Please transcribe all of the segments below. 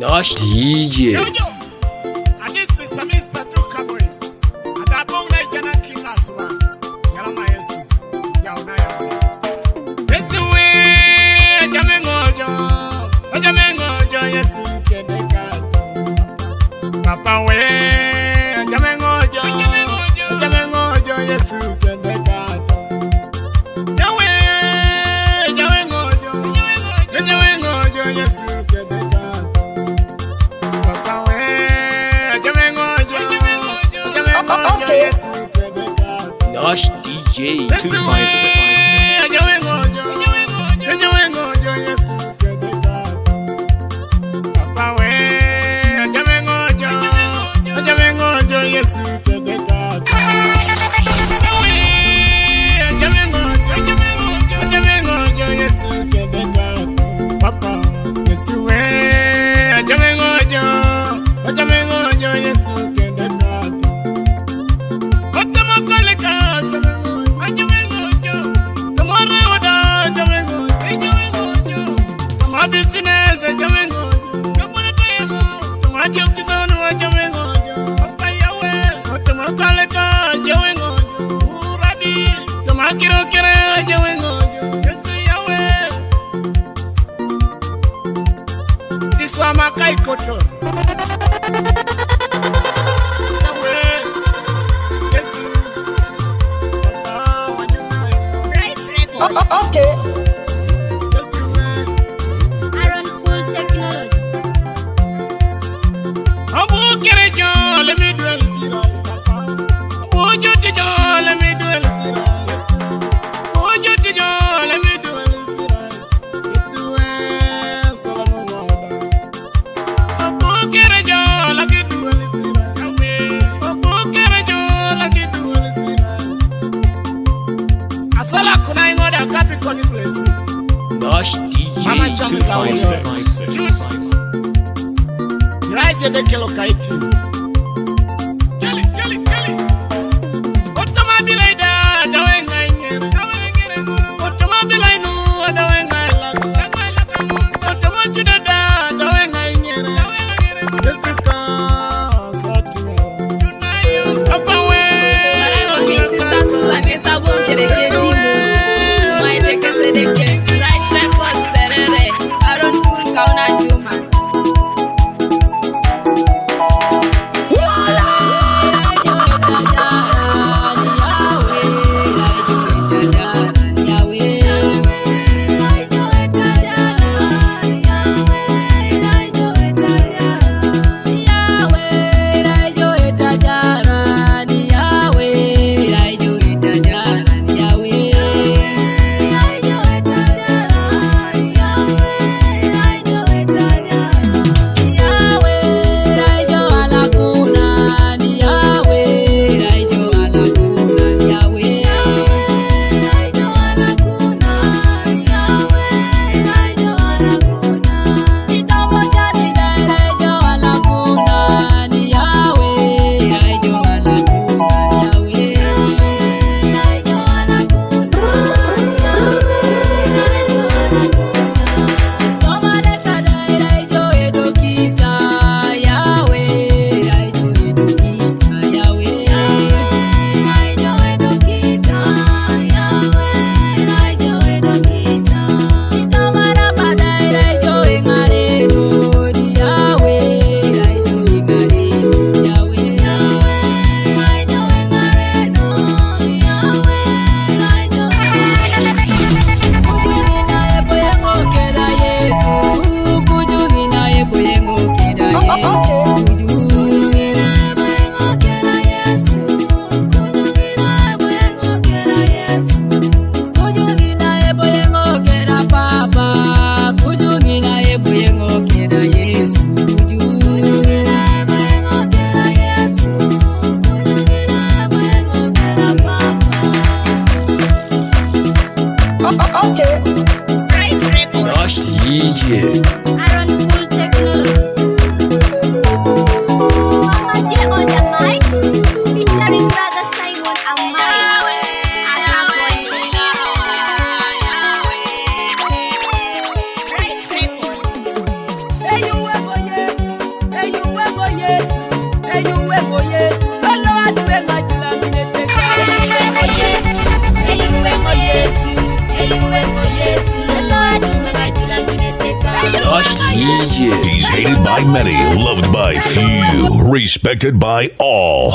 Nash DJ. Papa we, jamengojo, Yesu kende gato. Yawe, jamengojo, Yesu kende gato. Papa we, jamengojo, Yesu kende gato. Nash DJ 255. Jamengojo, Yesu kende gato. Papa we, jamengojo, Yesu kende gato. Yesu kende gato. Papa, Yesu we, jamengojo, Yesu kende gato. Otama kaleka, jamengojo, tomorrow oda, jamengojo, toma business, jamengojo, kapona payemo, toma chokizonu, jamengojo, papa yawe, otama kaleka, jamengojo, urabi, toma kirokere, jamengojo, Yesu yawe. Iswama kai koto. Yawe, Yesu, papa wanyunayo. Okay. Yesu we. Aaron Cool Technology. Abu kerejo, let me do el sira, papa. Abu jotijo, let me do el sira, Yesu. Abu jotijo, let me do el sira, Yesu we. Salamu wada. Abu kerejo, let me do el sira, Yawe. Abu kerejo, let me do el sira. Asala kuna ingoda kapi koni place. Nash DJ Mama Chamika 255. Raje de kelo kaiti. Keli. Automobile da wenga nyere. Automobile no da wenga la. Automobile da wenga nyere. Desika sati. Papa we. Sisters, I'm sabon kereke timu. My take sedeke. Right record serere. Aaron Cool kauna juma. Nash DJ. Aaron Cool Technology. Mama J on the mic. Featuring Brother Simon and Mike. Right record. Hey, you ever, yes. by many, loved by few, respected by all.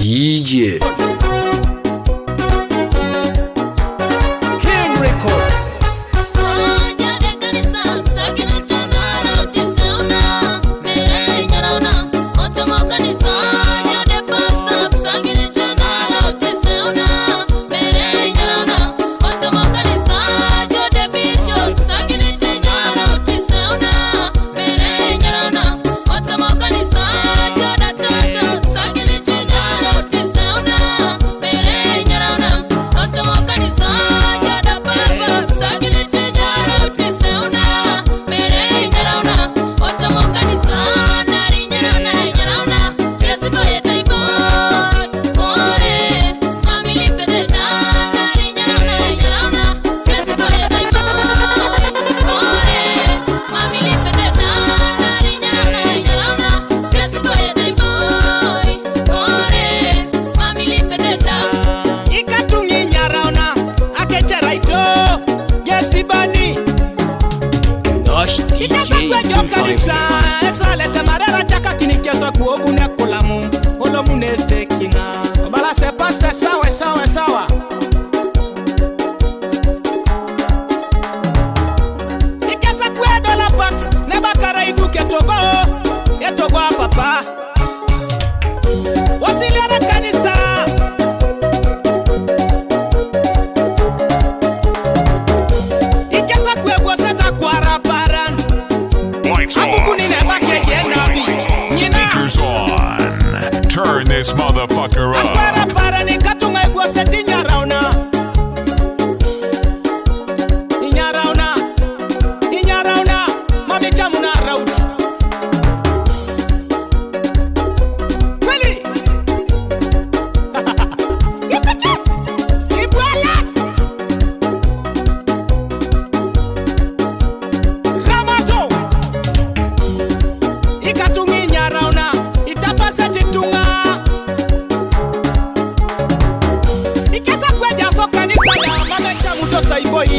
DJ King Records. Sawa. Nikasa kwedo la pak, neba kara iduke togo, etogo papa. Wasiliana kanisa. Ikasa kwebo seta kwa raparan. Abukuni neba keje nabi. Speakers on. Turn this motherfucker up. Para ni katunga ego seti nyarauna.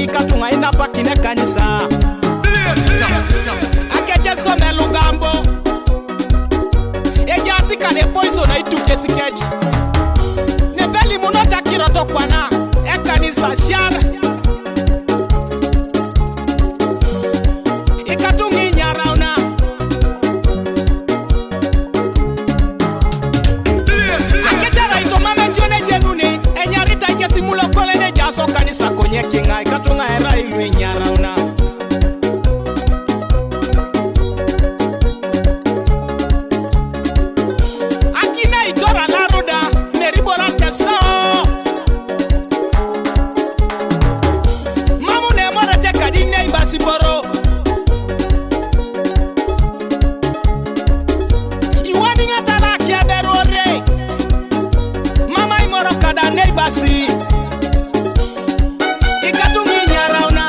Nyasaye katunga ina pakine kanisa Akeje some lugambo Ejasi kane poiso na ituke sikeji Nebeli munota kiroto kwana Ekanisa siara Ikatungi nyarauna Akejara ito mame jone jenuni Enyarita ike simulo kole ne jaso kanisa konye kinga Ikatunga era ilu nyarauna Akina itora la roda Neribora teso Mamu ne mora teka dine ibasi boro Iwani ngatala kia berore Mama imoro kada ne ibasi Ikatungi nyarauna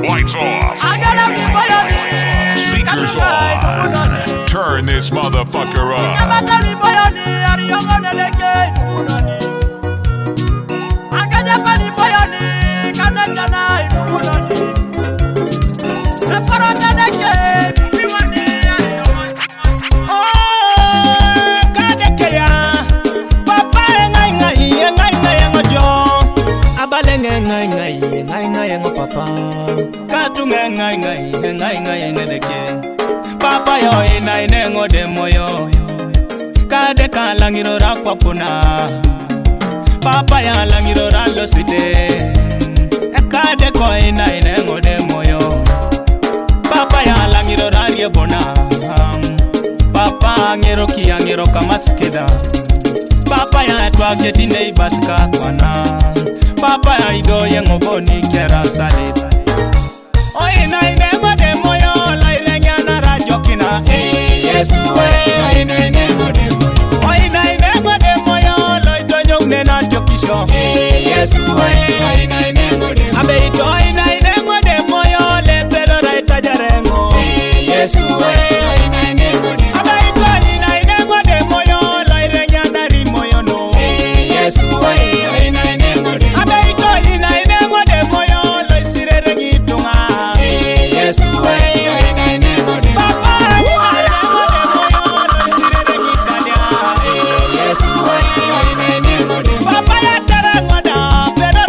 Lights off. Speakers on. Turn this motherfucker up. Papa yo ina inengo de moyo Kade ka langiro rakwa puna Papa ya langiro ralo site Kade ko ina inengo de moyo Papa ya langiro ralie bona Papa ngero ki ngero kamaskeda Papa ya twake dine ibaska kwana Papa ya ido yengo boni kera salita Oina inengo de moyo Lailengana rajokina Yesu we Oina inengo de moyo Oina inengo de moyo Loidonyo nena jokisho Yesu we Oina inengo de moyo Abeito oina inengo de moyo Lepelo raita jarengo Yesu we Oina inengo de moyo Abeito oina inengo de moyo Lailengana rimoyo no Yesu we Oina inengo de moyo Abeito oina inengo de moyo Loisirere gitunga Yesu we Oina inengo de moyo Papa ya tere ngoda, pero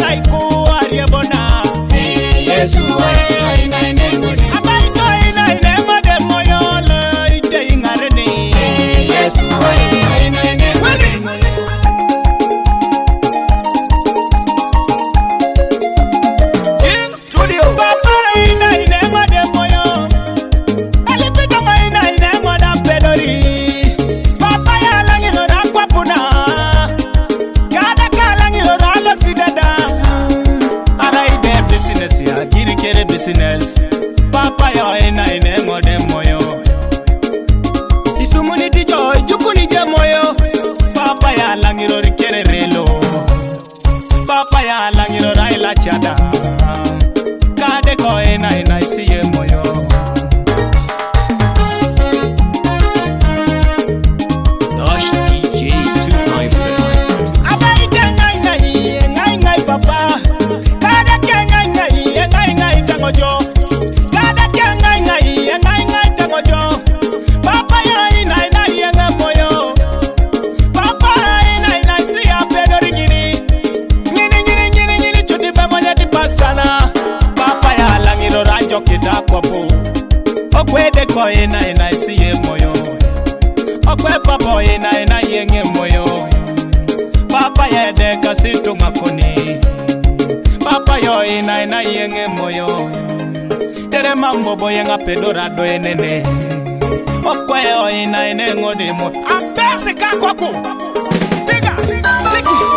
Okwe de ko ina siye moyo. Okwe papa ina yenge moyo. Papa ye de kasitu makoni. Papa yo ina yenge moyo. Tere mambo boye nga pedora do enene. Okwe yo ina ngode mo. Ambese kakwaku. Tiga. Tiki.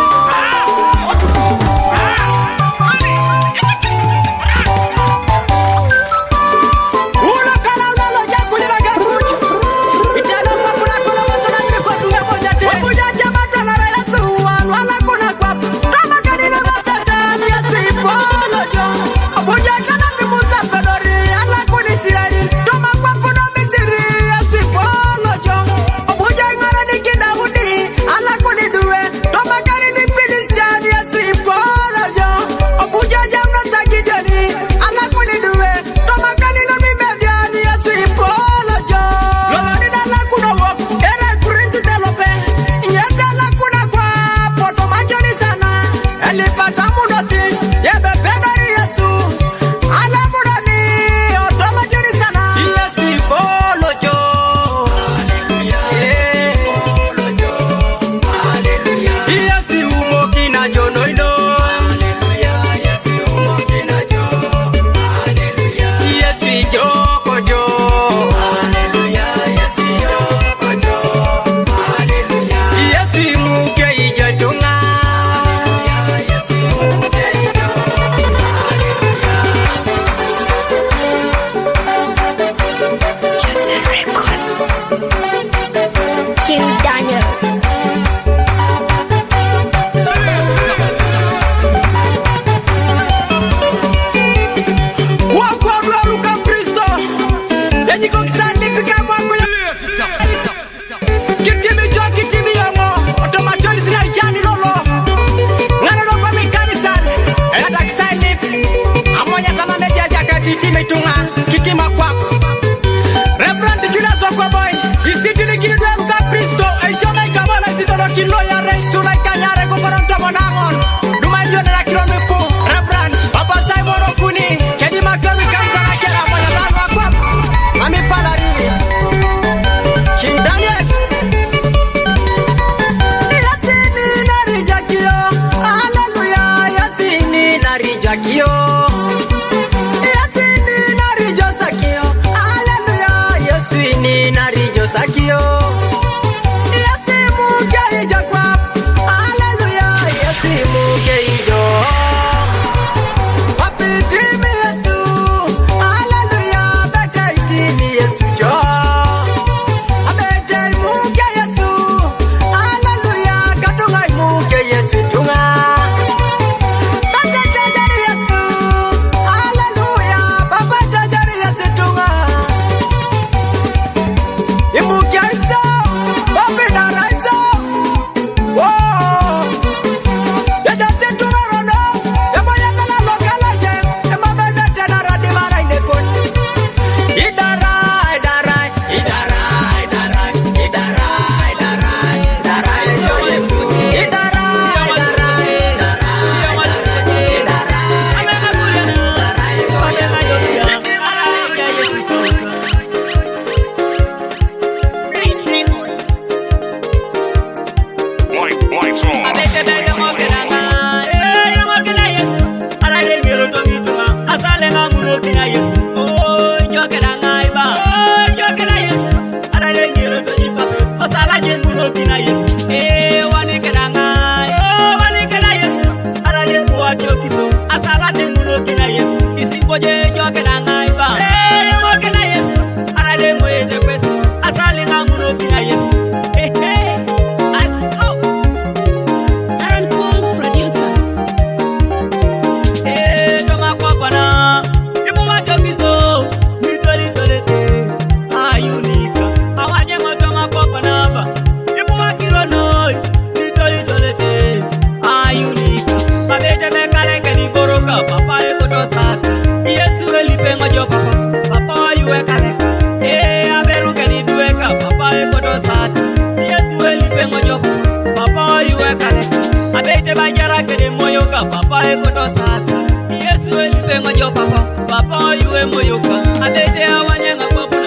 Papa ekoto sata Yesu elipe ngojo papa Papa yuwe moyoka Abete awanye ngapapu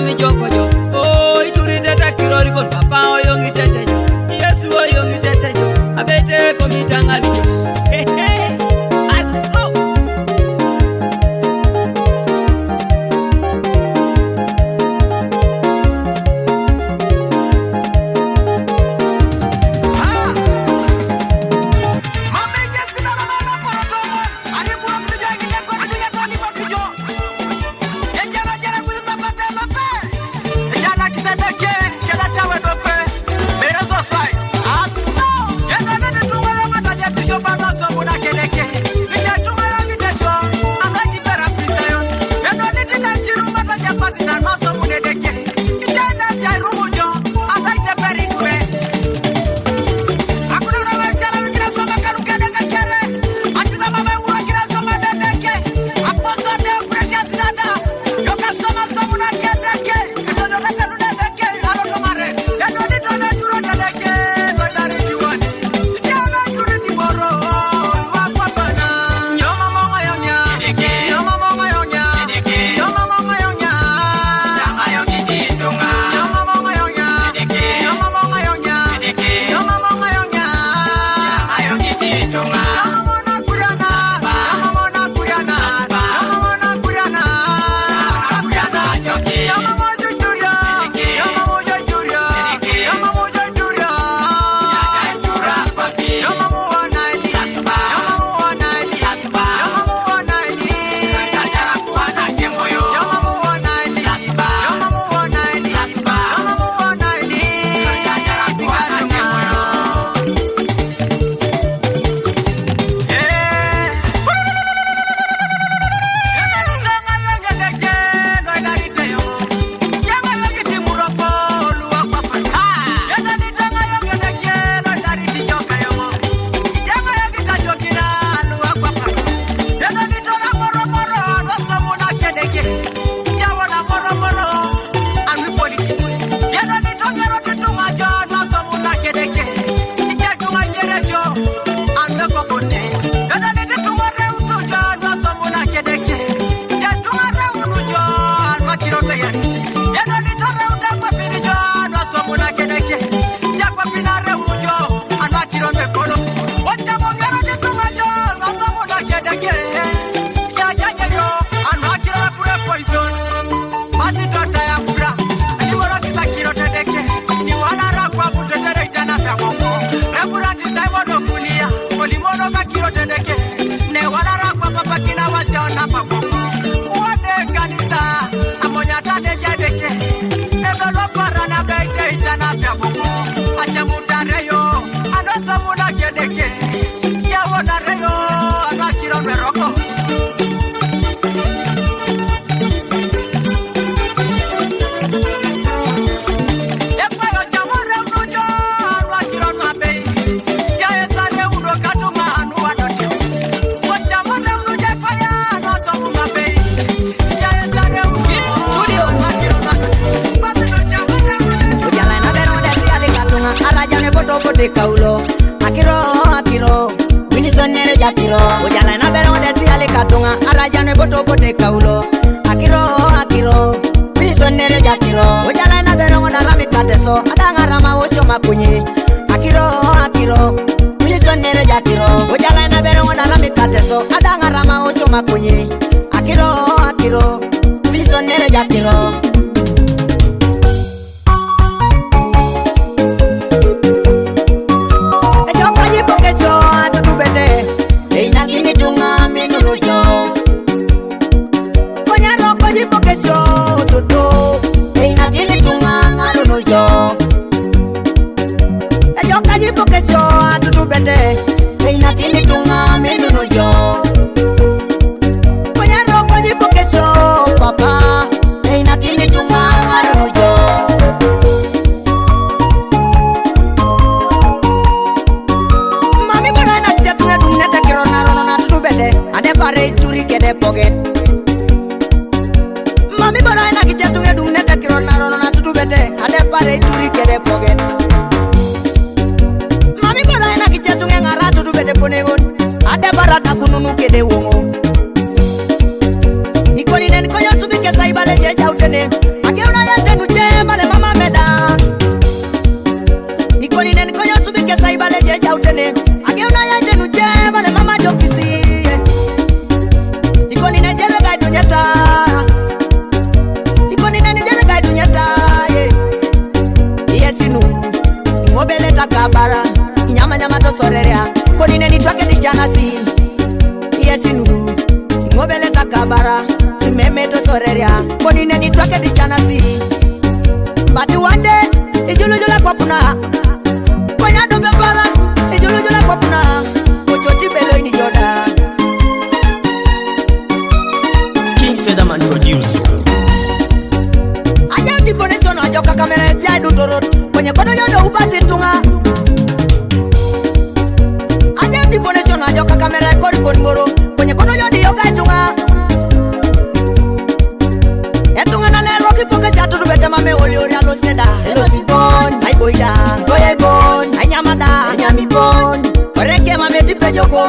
mi joko jo. Oh, ituri tete kirori kon papa oyongi tete jo. Yesu oyongi tete jo. Abete komitanga jo. Aso. Kaulo, akiro, Wilsonere jakiro. Ojala na bero de si ale katunga, arajane boto bote kaulo. Akiro, Wilsonere jakiro. Ojala na bero na rami kateso, adanga rama osho makunye. Akiro, Wilsonere jakiro. Ojala na bero na rami kateso, adanga rama osho makunye. Akiro, Wilsonere jakiro. Mami bara na kichatunge dumne takiro na rono na tutubete ade pare turi kede pogen. Mami bara na kichatunge ngara tutubete ponegon ade bara takununu kede wongo. Ikoni nen koyo subike saibale jeja utene ageuna ya kabara nyama nyama to soreria konine ni twake dijana si yesinu ngobele takabara meme to soreria konine ni twake dijana si but one day ijulu jula kwa puna konya do bebara ijulu jula kwa puna kochoti belo ni joda King Featherman produce. aja diponesono ajoka kamera ya dutorot kwenye kodo yodo ubasi tunga aja diponesono ajoka kamera kori konboro kwenye kodo yodo yoga tunga etunga na nero kipoke cha tutubete mame oli ori alo seda elo sibon ai boida goye bon ai nyamada ai nyami bon oreke mame dipejoko